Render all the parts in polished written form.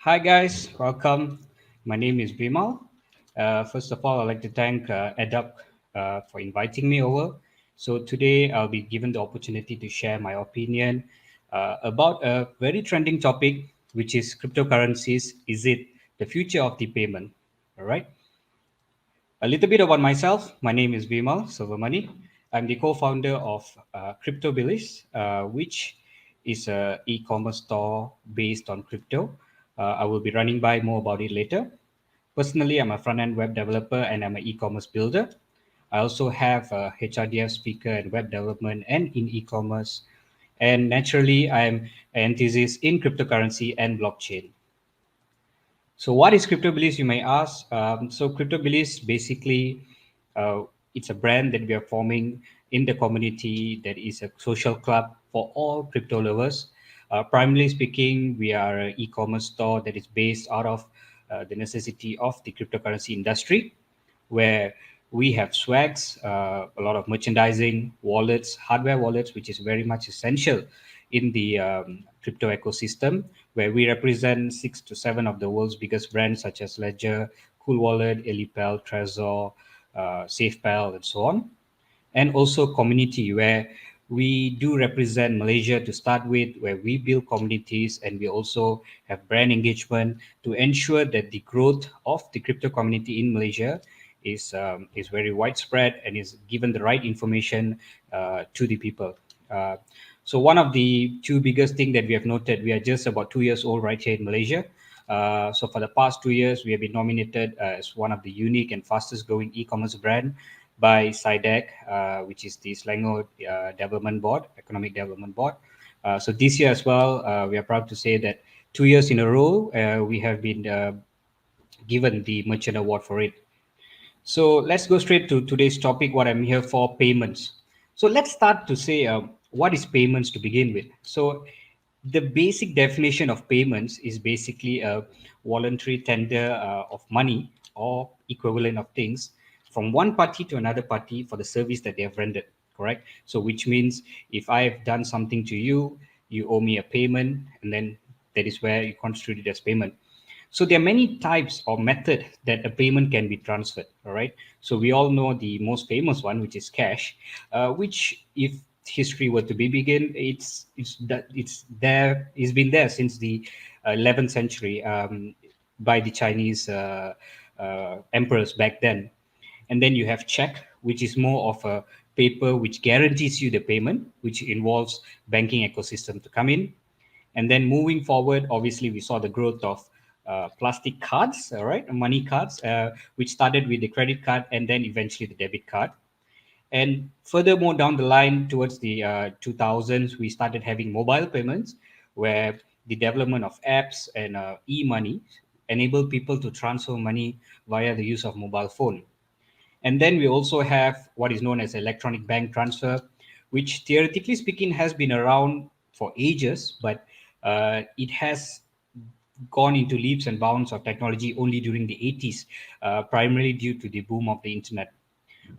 Hi guys, welcome. My name is Vimal. First of all, I'd like to thank EDUP for inviting me over. So today I'll be given the opportunity to share my opinion about a very trending topic, which is cryptocurrencies. Is it the future of the payment? All right. A little bit about myself. My name is Vimal Selvamany. I'm the co-founder of Cryptocurrencies, which is a e-commerce store based on crypto. I will be running by more about it later. Personally, I'm a front-end web developer and I'm an e-commerce builder. I also have a HRDF speaker in web development and in e-commerce. And naturally, I'm an enthusiast in cryptocurrency and blockchain. So, what is CryptoBellies, you may ask? So, CryptoBellies basically it's a brand that we are forming in the community that is a social club for all crypto lovers. Primarily speaking, we are an e-commerce store that is based out of the necessity of the cryptocurrency industry, where we have swags, a lot of merchandising, wallets, hardware wallets, which is very much essential in the crypto ecosystem, where we represent 6 to 7 of the world's biggest brands such as Ledger, Cool Wallet, Elipel, Trezor, SafePal, and so on, and also community where we do represent Malaysia to start with, where we build communities and we also have brand engagement to ensure that the growth of the crypto community in Malaysia is very widespread and is given the right information to the people. So one of the two biggest thing that we have noted, we are just about 2 years old right here in Malaysia. So for the past 2 years, we have been nominated as one of the unique and fastest growing e-commerce brand by SIDEC, which is the Selangor Development Board, Economic Development Board. So this year as well, we are proud to say that 2 years in a row, we have been given the Merchant Award for it. So let's go straight to today's topic, what I'm here for, payments. So let's start to say what is payments to begin with. So the basic definition of payments is basically a voluntary tender of money or equivalent of things from one party to another party for the service that they have rendered, correct? So which means if I have done something to you, you owe me a payment, and then that is where you constitute it as payment. So there are many types or method that a payment can be transferred. All right. So we all know the most famous one, which is cash, which if history were to be begin, it's there. It's been there since the 11th century by the Chinese emperors back then. And then you have check, which is more of a paper which guarantees you the payment, which involves banking ecosystem to come in. And then moving forward, obviously, we saw the growth of plastic cards, all right, money cards, which started with the credit card and then eventually the debit card. And furthermore down the line towards the 2000s, we started having mobile payments where the development of apps and e-money enable people to transfer money via the use of mobile phone. And then we also have what is known as electronic bank transfer, which theoretically speaking has been around for ages, but it has gone into leaps and bounds of technology only during the 80s, primarily due to the boom of the internet.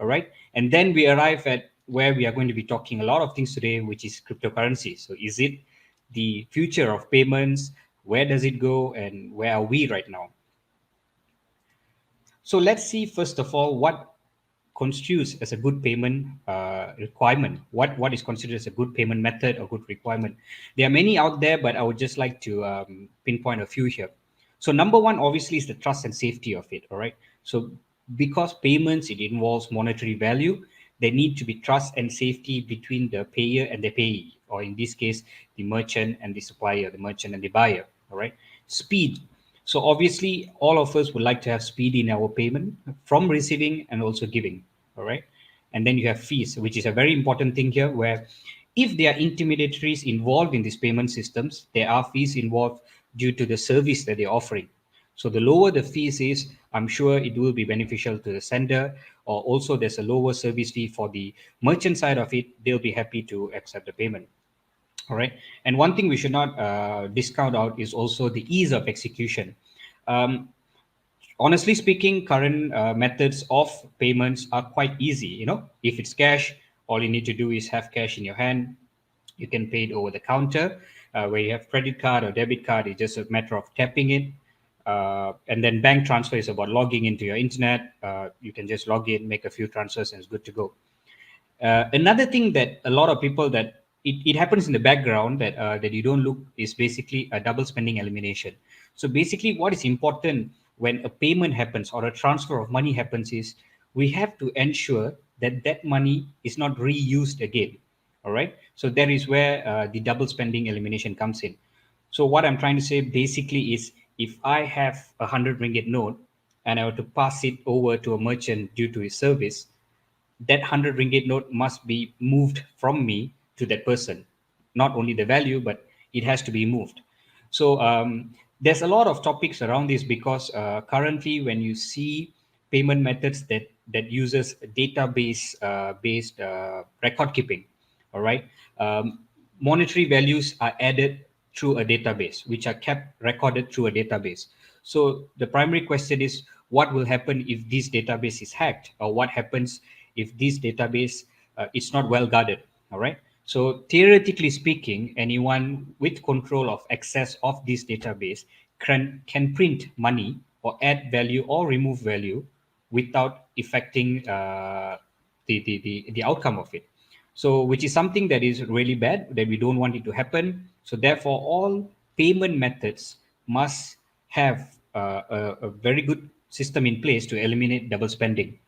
All right. And then we arrive at where we are going to be talking a lot of things today, which is cryptocurrency. So is it the future of payments? Where does it go? And where are we right now? So let's see, first of all, what constitutes as a good payment requirement. What is considered as a good payment method or good requirement? There are many out there, but I would just like to pinpoint a few here. So number one, obviously, is the trust and safety of it. All right. So because payments, it involves monetary value, there need to be trust and safety between the payer and the payee, or in this case, the merchant and the supplier, the merchant and the buyer. All right. Speed. So obviously, all of us would like to have speed in our payment from receiving and also giving. All right. And then you have fees, which is a very important thing here, where if there are intermediaries involved in these payment systems, there are fees involved due to the service that they're offering. So the lower the fees is, I'm sure it will be beneficial to the sender, or also there's a lower service fee for the merchant side of it. They'll be happy to accept the payment. All right. And one thing we should not discount out is also the ease of execution. Um, Honestly speaking, current methods of payments are quite easy. If it's cash, all you need to do is have cash in your hand. You can pay it over the counter. where you have credit card or debit card. It's just a matter of tapping it. And then bank transfer is about logging into your internet. You can just log in, make a few transfers, and it's good to go. Another thing that a lot of people that it happens in the background that you don't look is basically a double spending elimination. So basically, what is important when a payment happens or a transfer of money happens is we have to ensure that that money is not reused again. All right. So that is where the double spending elimination comes in. So what I'm trying to say basically is if I have a 100 ringgit note and I were to pass it over to a merchant due to his service, that 100 ringgit note must be moved from me to that person. Not only the value, but it has to be moved. So there's a lot of topics around this because currently when you see payment methods that uses database based record keeping, all right, monetary values are added through a database, which are kept recorded through a database. So the primary question is what will happen if this database is hacked, or what happens if this database is not well guarded. All right. So theoretically speaking, anyone with control of access of this database can print money or add value or remove value without affecting the outcome of it. So which is something that is really bad, that we don't want it to happen. So therefore all payment methods must have a very good system in place to eliminate double spending.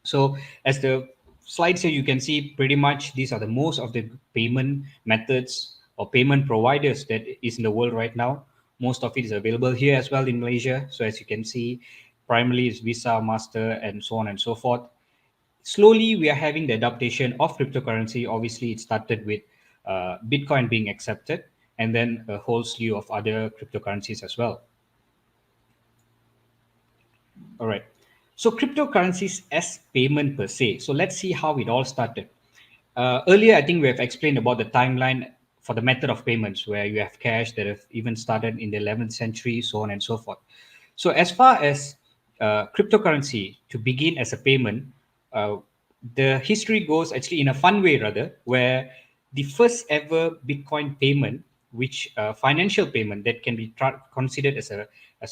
So as the slides here, you can see pretty much these are the most of the payment methods or payment providers that is in the world right now. Most of it is available here as well in Malaysia. So as you can see, primarily is Visa, Master, and so on and so forth. Slowly, we are having the adaptation of cryptocurrency. Obviously, it started with Bitcoin being accepted, and then a whole slew of other cryptocurrencies as well. All right. So cryptocurrencies as payment per se. So let's see how it all started. Earlier, I think we have explained about the timeline for the method of payments, where you have cash that have even started in the 11th century, so on and so forth. So as far as cryptocurrency to begin as a payment, uh, the history goes actually in a fun way rather, where the first ever Bitcoin payment, which financial payment that can be considered as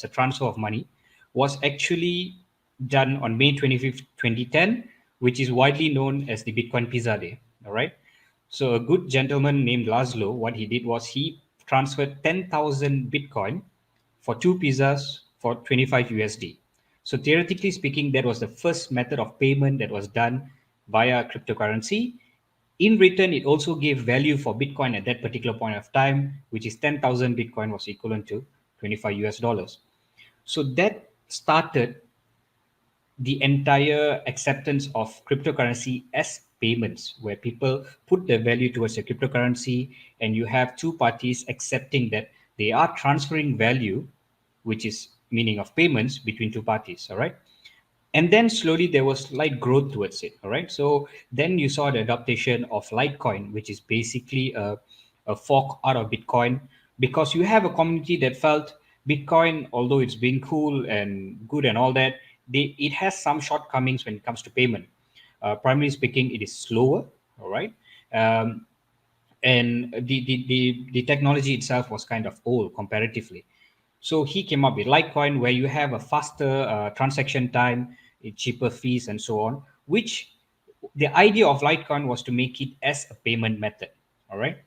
a transfer of money, was actually done on May 25th, 2010, which is widely known as the Bitcoin Pizza Day. All right. So a good gentleman named Laszlo, what he did was he transferred 10,000 Bitcoin for two pizzas for 25 USD. So theoretically speaking, that was the first method of payment that was done via cryptocurrency. In return, it also gave value for Bitcoin at that particular point of time, which is 10,000 Bitcoin was equivalent to 25 US dollars. So that started the entire acceptance of cryptocurrency as payments, where people put their value towards a cryptocurrency, and you have two parties accepting that they are transferring value, which is meaning of payments between two parties. All right. And then slowly there was slight growth towards it. All right. So then you saw the adaptation of Litecoin, which is basically a fork out of Bitcoin, because you have a community that felt Bitcoin, although it's been cool and good and all that, it has some shortcomings when it comes to payment. Primarily speaking, it is slower. All right. Um, and the technology itself was kind of old comparatively. So he came up with Litecoin, where you have a faster transaction time, cheaper fees, and so on. Which the idea of Litecoin was to make it as a payment method. All right,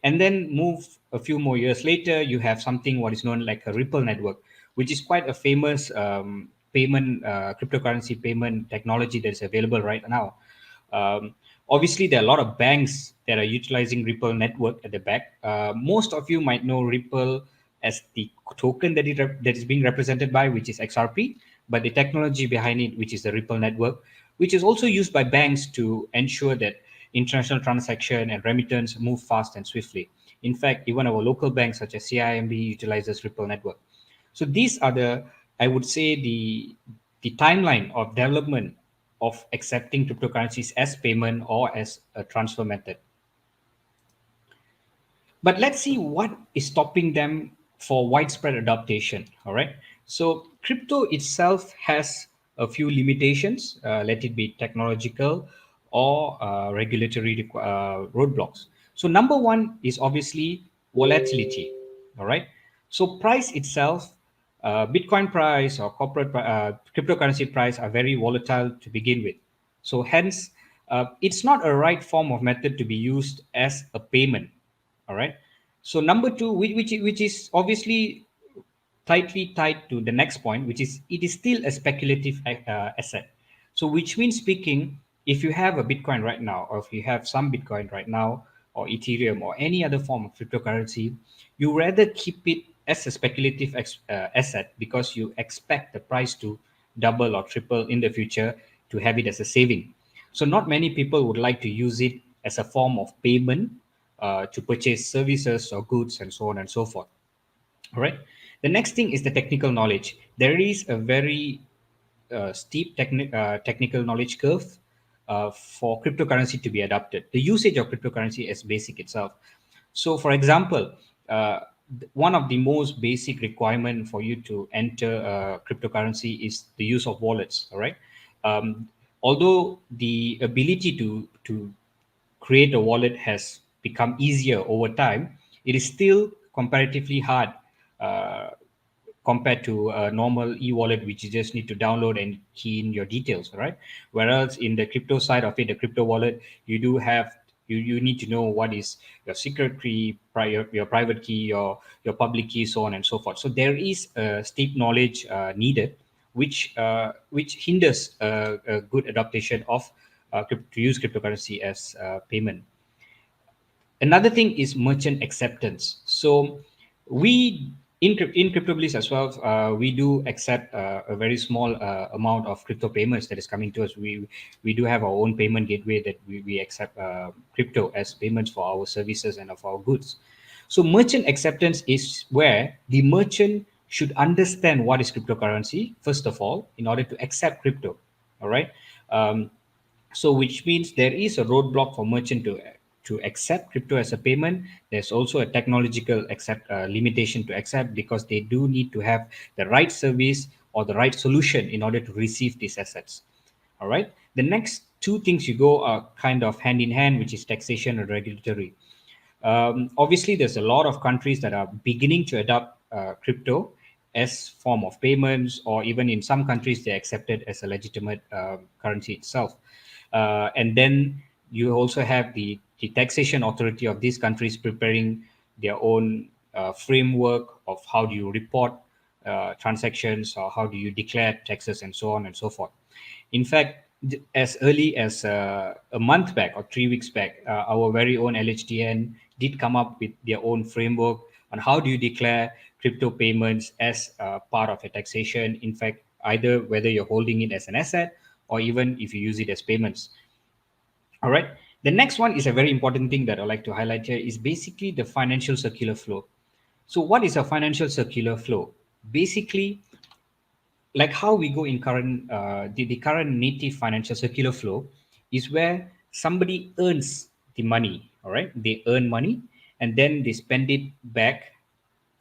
and then move a few more years later, you have something what is known like a Ripple network, which is quite a famous payment cryptocurrency payment technology that is available right now. Um, Obviously, there are a lot of banks that are utilizing Ripple network at the back. Most of you might know Ripple as the token that is being represented by, which is XRP, but the technology behind it, which is the Ripple network, which is also used by banks to ensure that international transaction and remittance move fast and swiftly. In fact, even our local banks such as CIMB utilizes Ripple network. So these are I would say, the timeline of development of accepting cryptocurrencies as payment or as a transfer method. But let's see what is stopping them for widespread adoption. All right. So crypto itself has a few limitations, let it be technological or regulatory roadblocks. So number one is obviously volatility. All right. So price itself, Bitcoin price or cryptocurrency price are very volatile to begin with. So hence, it's not a right form of method to be used as a payment. All right. So number two, which is obviously tightly tied to the next point, which is it is still a speculative asset. So, which means speaking, if you have a Bitcoin right now, or if you have some Bitcoin right now, or Ethereum, or any other form of cryptocurrency, you rather keep it as a speculative asset because you expect the price to double or triple in the future to have it as a saving. So, not many people would like to use it as a form of payment to purchase services or goods and so on and so forth. All right. The next thing is the technical knowledge. There is a very steep technical knowledge curve for cryptocurrency to be adopted. The usage of cryptocurrency as basic itself. So, for example, one of the most basic requirement for you to enter cryptocurrency is the use of wallets. All right. Um, Although the ability to create a wallet has become easier over time, it is still comparatively hard uh, compared to a normal e-wallet, which you just need to download and key in your details, right? Whereas in the crypto side of it, the crypto wallet, you need to know what is your secret key, your private key, your public key, so on and so forth. So there is a steep knowledge needed, which hinders a good adaptation of to use cryptocurrency as payment. Another thing is merchant acceptance. So we in CryptoBliss as well, we do accept a very small amount of crypto payments that is coming to us. We do have our own payment gateway that we accept crypto as payments for our services and of our goods. So merchant acceptance is where the merchant should understand what is cryptocurrency first of all in order to accept crypto. All right. Um, so which means there is a roadblock for merchant to accept crypto as a payment. There's also a technological accept limitation to accept because they do need to have the right service or the right solution in order to receive these assets. All right. The next two things you go are kind of hand in hand, which is taxation and regulatory. Obviously, there's a lot of countries that are beginning to adopt crypto as form of payments, or even in some countries they accept it as a legitimate currency itself. And then you also have the taxation authority of these countries preparing their own framework of how do you report transactions or how do you declare taxes and so on and so forth. In fact, as early as a month back or 3 weeks back, our very own LHDN did come up with their own framework on how do you declare crypto payments as part of a taxation. In fact, either whether you're holding it as an asset or even if you use it as payments. All right. The next one is a very important thing that I like to highlight here is basically the financial circular flow. So, what is a financial circular flow? Basically, like how we go in the current native financial circular flow is where somebody earns the money. All right, they earn money and then they spend it back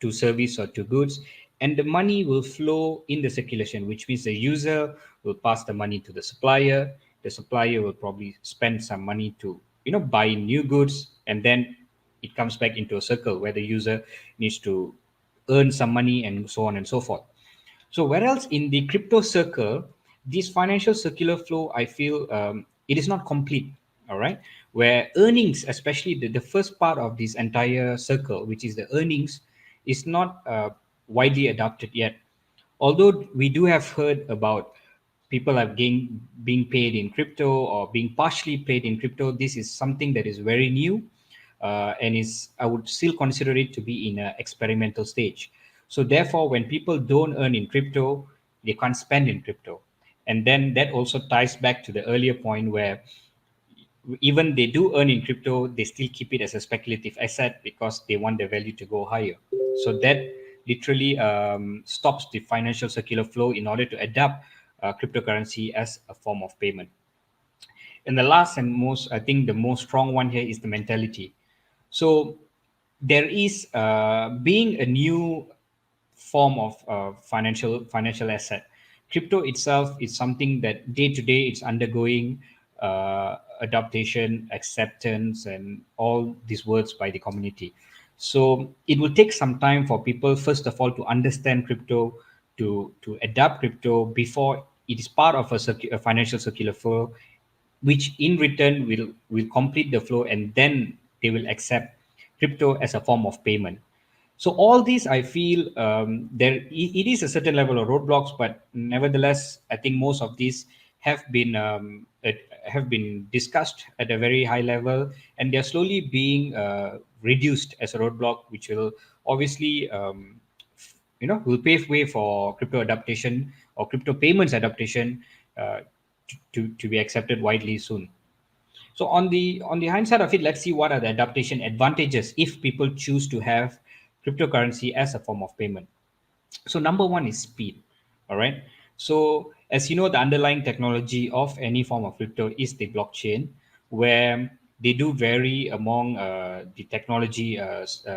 to service or to goods, and the money will flow in the circulation, which means the user will pass the money to the supplier will probably spend some money to buy new goods, and then it comes back into a circle where the user needs to earn some money and so on and so forth. So whereas in the crypto circle, this financial circular flow, I feel it is not complete. All right, where earnings, especially the first part of this entire circle, which is the earnings, is not widely adopted yet. Although we do have heard about people are being paid in crypto or being partially paid in crypto, this is something that is very new and is I would still consider it to be in an experimental stage. So therefore, when people don't earn in crypto, they can't spend in crypto, and then that also ties back to the earlier point where even they do earn in crypto, they still keep it as a speculative asset because they want the value to go higher. So that literally stops the financial circular flow in order to adapt cryptocurrency as a form of payment. And the last and most, I think the most strong one here is the mentality. So there is being a new form of financial asset. Crypto itself is something that day to day it's undergoing adaptation, acceptance, and all these words by the community. So it will take some time for people, first of all, to understand crypto, to adapt crypto before it is part of a financial circular flow, which in return will complete the flow, and then they will accept crypto as a form of payment. So all these, I feel, it is a certain level of roadblocks, but nevertheless, I think most of these have been have been discussed at a very high level, and they are slowly being reduced as a roadblock, which will obviously will pave way for crypto adaptation or crypto payments adaptation uh, to be accepted widely soon. So on the hindsight of it, let's see what are the adaptation advantages if people choose to have cryptocurrency as a form of payment. So number one is speed. All right. So as you know, the underlying technology of any form of crypto is the blockchain, where they do vary among the technology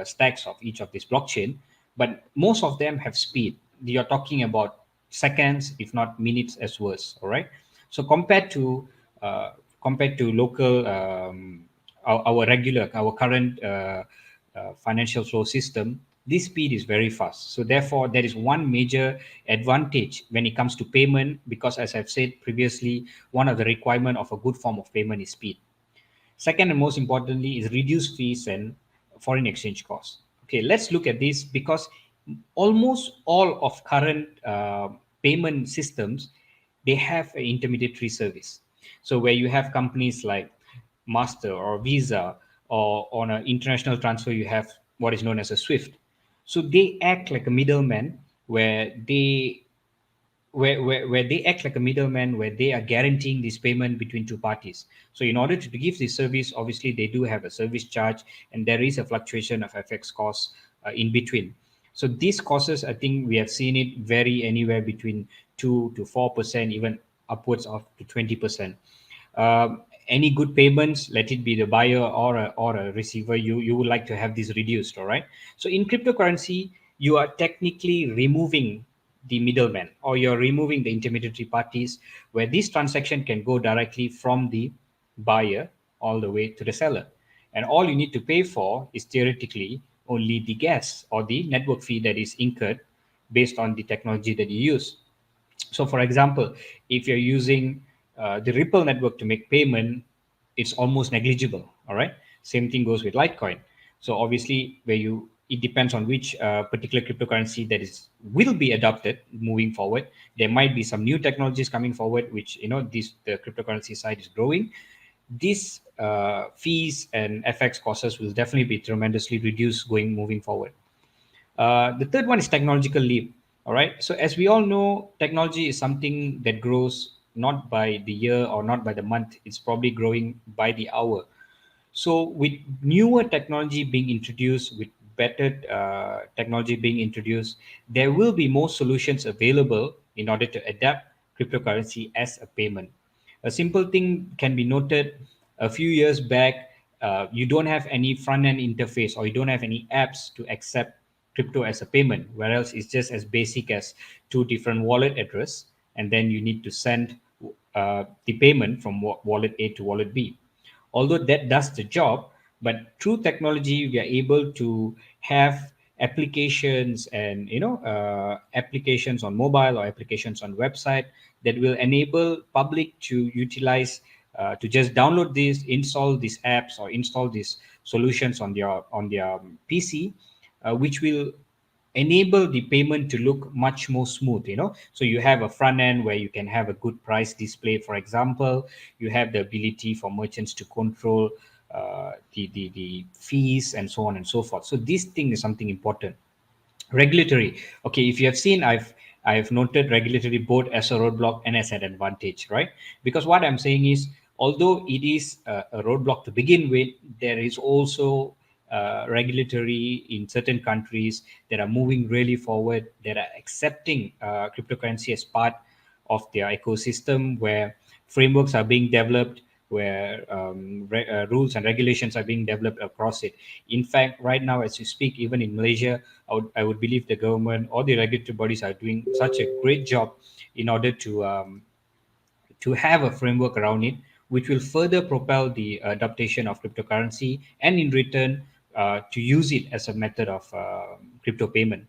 stacks of each of this blockchain, but most of them have speed. You're talking about seconds, if not minutes, as worse. All right. So uh, compared to local our regular our current financial flow system, this speed is very fast. So therefore, there is one major advantage when it comes to payment, because as I've said previously, one of the requirement of a good form of payment is speed. Second, and most importantly, is reduced fees and foreign exchange costs. Okay, let's look at this, because almost all of current payment systems, they have an intermediary service. So where you have companies like Master or Visa, or on an international transfer, you have what is known as a SWIFT. So they act like a middleman, where where they act like a middleman, where they are guaranteeing this payment between two parties. So in order to give this service, obviously they do have a service charge, and there is a fluctuation of FX costs in between. So these costs, I think we have seen it vary anywhere between 2 to 4%, even upwards of to 20%. Any good payments, let it be the buyer or a receiver, you would like to have this reduced. All right. So in cryptocurrency, you are technically removing the middleman, or you're removing the intermediary parties, where this transaction can go directly from the buyer all the way to the seller, and all you need to pay for is theoretically only the gas or the network fee that is incurred based on the technology that you use. So, for example, if you're using the Ripple network to make payment, it's almost negligible. All right. Same thing goes with Litecoin. So obviously, where you it depends on which particular cryptocurrency that is will be adopted moving forward. There might be some new technologies coming forward, which this the cryptocurrency side is growing. These fees and FX costs will definitely be tremendously reduced going moving forward. The third one is technological leap. All right. So as we all know, technology is something that grows not by the year or not by the month. It's probably growing by the hour. So with newer technology being introduced, with better technology being introduced, there will be more solutions available in order to adapt cryptocurrency as a payment. A simple thing can be noted. A few years back, you don't have any front end interface, or you don't have any apps to accept crypto as a payment, whereas it's just as basic as two different wallet address, and then you need to send the payment from wallet A to wallet B. Although that does the job, but through technology we are able to have applications, and applications on mobile or applications on website, that will enable public to utilize, to just download these, install these apps, or install these solutions on their PC, which will enable the payment to look much more smooth. So you have a front end where you can have a good price display, for example. You have the ability for merchants to control the fees, and so on and so forth. So this thing is something important. Regulatory. Okay, if you have seen, I've noted regulatory both as a roadblock and as an advantage, right? Because what I'm saying is, although it is a roadblock to begin with, there is also regulatory in certain countries that are moving really forward, that are accepting cryptocurrency as part of their ecosystem, where frameworks are being developed, where rules and regulations are being developed across it. In fact, right now, as you speak, even in Malaysia, I would believe the government or the regulatory bodies are doing such a great job in order to have a framework around it, which will further propel the adaptation of cryptocurrency, and in return to use it as a method of crypto payment.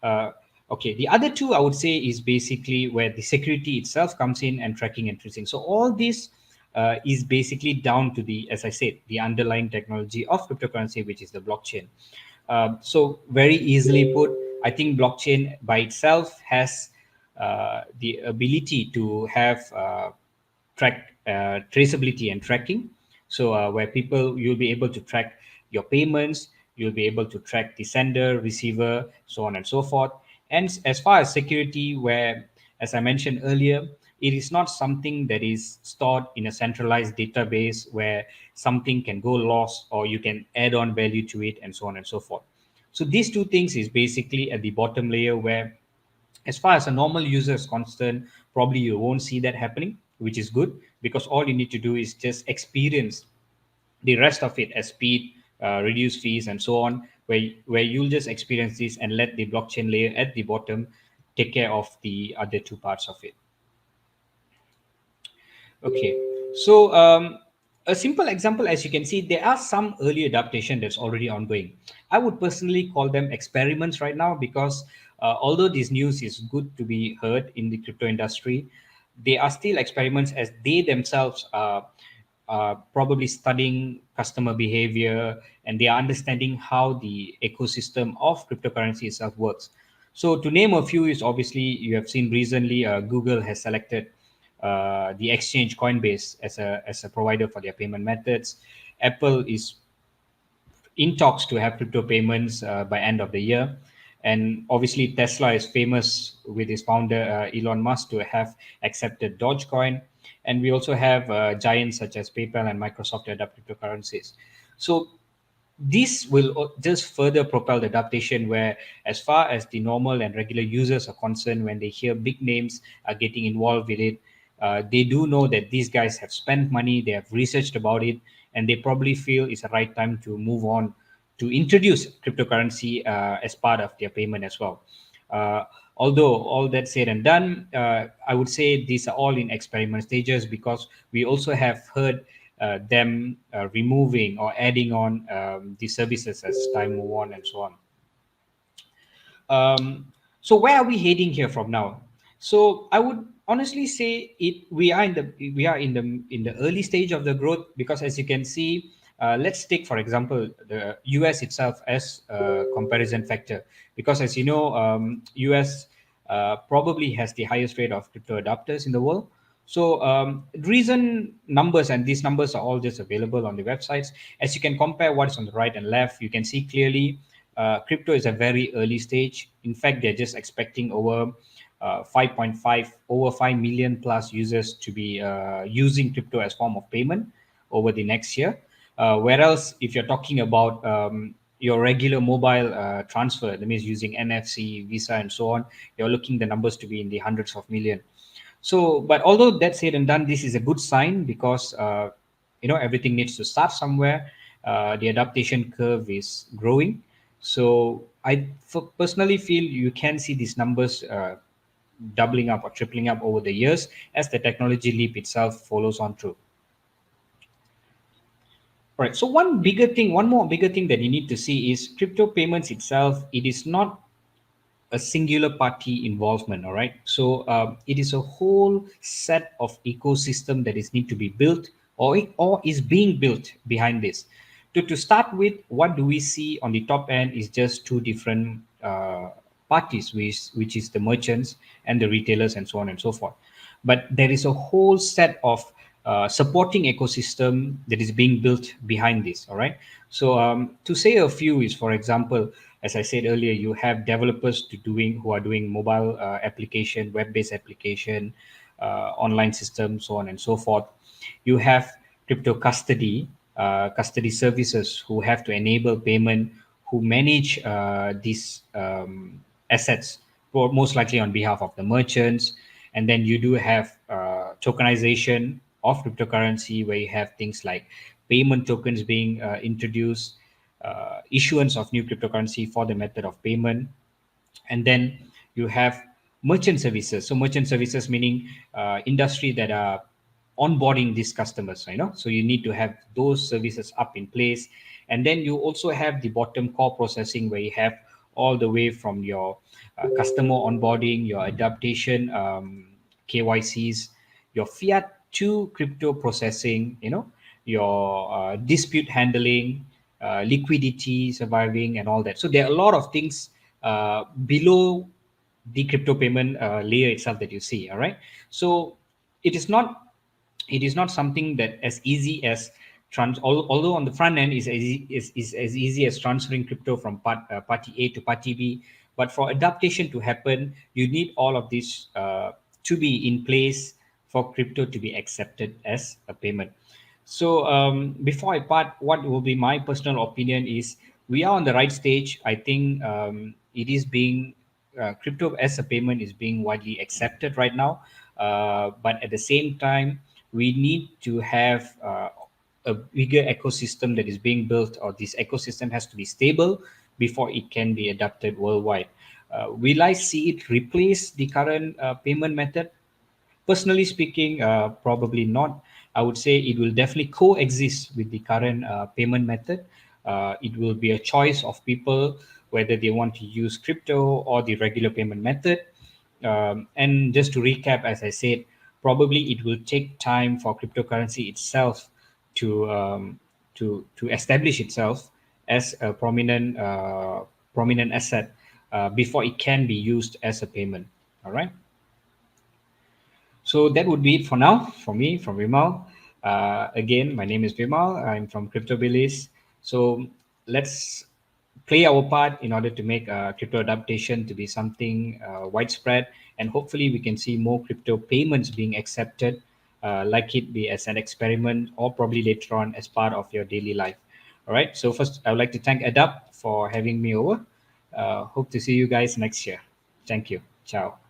Uh, okay, the other two I would say is basically where the security itself comes in, and tracking and tracing. So all this is basically down to the, as I said, the underlying technology of cryptocurrency, which is the blockchain. So very easily put, I think blockchain by itself has the ability to have track traceability and tracking. So where people, you'll be able to track your payments, you'll be able to track the sender, receiver, so on and so forth. And as far as security, where, as I mentioned earlier, it is not something that is stored in a centralized database where something can go lost or you can add on value to it, and so on and so forth. So these two things is basically at the bottom layer, where as far as a normal user is concerned, probably you won't see that happening, which is good, because all you need to do is just experience the rest of it as speed, reduce fees, and so on, where you'll just experience this and let the blockchain layer at the bottom take care of the other two parts of it. Okay, so a simple example, as you can see, there are some early adaptation that's already ongoing. I would personally call them experiments right now, because although this news is good to be heard in the crypto industry, they are still experiments, as they themselves are probably studying customer behavior, and they are understanding how the ecosystem of cryptocurrency itself works. So to name a few is, obviously you have seen recently, Google has selected the exchange Coinbase as a provider for their payment methods. Apple is in talks to have crypto payments by end of the year. And obviously Tesla is famous with his founder Elon Musk to have accepted Dogecoin. And we also have giants such as PayPal and Microsoft to adopt cryptocurrencies. So this will just further propel the adaptation, where as far as the normal and regular users are concerned, when they hear big names are getting involved with it, they do know that these guys have spent money, they have researched about it, and they probably feel it's the right time to move on to introduce cryptocurrency as part of their payment as well. uh, Although all that said and done, I would say these are all in experiment stages, because we also have heard them removing or adding on the services as time move on, and so on. So where are we heading here from now? So I would honestly say it. We are in the early stage of the growth, because as you can see, let's take for example the US itself as a comparison factor, because as you know, US probably has the highest rate of crypto adopters in the world. So reason numbers, and these numbers are all just available on the websites. As you can compare what is on the right and left, you can see clearly crypto is a very early stage. In fact, they're just expecting over 5 million plus users to be using crypto as form of payment over the next year. Whereas if you're talking about your regular mobile transfer, that means using NFC, Visa, and so on, you're looking the numbers to be in the hundreds of million. So, but although that's said and done, this is a good sign, because everything needs to start somewhere. The adaptation curve is growing. So personally feel you can see these numbers doubling up or tripling up over the years as the technology leap itself follows on through. All right. So one more bigger thing that you need to see is crypto payments itself. It is not a singular party involvement. All right, so it is a whole set of ecosystem that is need to be built, or is being built behind this. To start with, what do we see on the top end is just two different parties, which is the merchants and the retailers, and so on and so forth. But there is a whole set of supporting ecosystem that is being built behind this. All right, so to say a few is, for example, as I said earlier, you have developers who are doing mobile application, web-based application, online systems, so on and so forth. You have crypto custody services who have to enable payment, who manage these assets, most likely on behalf of the merchants. And then you do have tokenization of cryptocurrency, where you have things like payment tokens being introduced, issuance of new cryptocurrency for the method of payment. And then you have merchant services. So merchant services meaning industry that are onboarding these customers, so you need to have those services up in place. And then you also have the bottom core processing, where you have all the way from your customer onboarding, your adaptation, KYCs, your fiat to crypto processing, your dispute handling, liquidity surviving, and all that. So there are a lot of things below the crypto payment layer itself that you see. All right. So it is not it is not something that as easy as although on the front end is as easy as transferring crypto from party A to party B. But for adaptation to happen, you need all of this to be in place for crypto to be accepted as a payment. So before I part, what will be my personal opinion is we are on the right stage. I think it is being crypto as a payment is being widely accepted right now. But at the same time, we need to have a bigger ecosystem that is being built, or this ecosystem has to be stable before it can be adopted worldwide. Will I see it replace the current payment method? Personally speaking, probably not. I would say it will definitely coexist with the current payment method. It will be a choice of people whether they want to use crypto or the regular payment method. And just to recap, as I said, probably it will take time for cryptocurrency itself to to establish itself as a prominent asset before it can be used as a payment. All right. So that would be it for now for me, from Vimal. Again, my name is Vimal. I'm from Crypto Billies. So let's play our part in order to make crypto adaptation to be something widespread, and hopefully we can see more crypto payments being accepted, like it be as an experiment or probably later on as part of your daily life. All right. So first, I would like to thank Adapt for having me over. Hope to see you guys next year. Thank you. Ciao.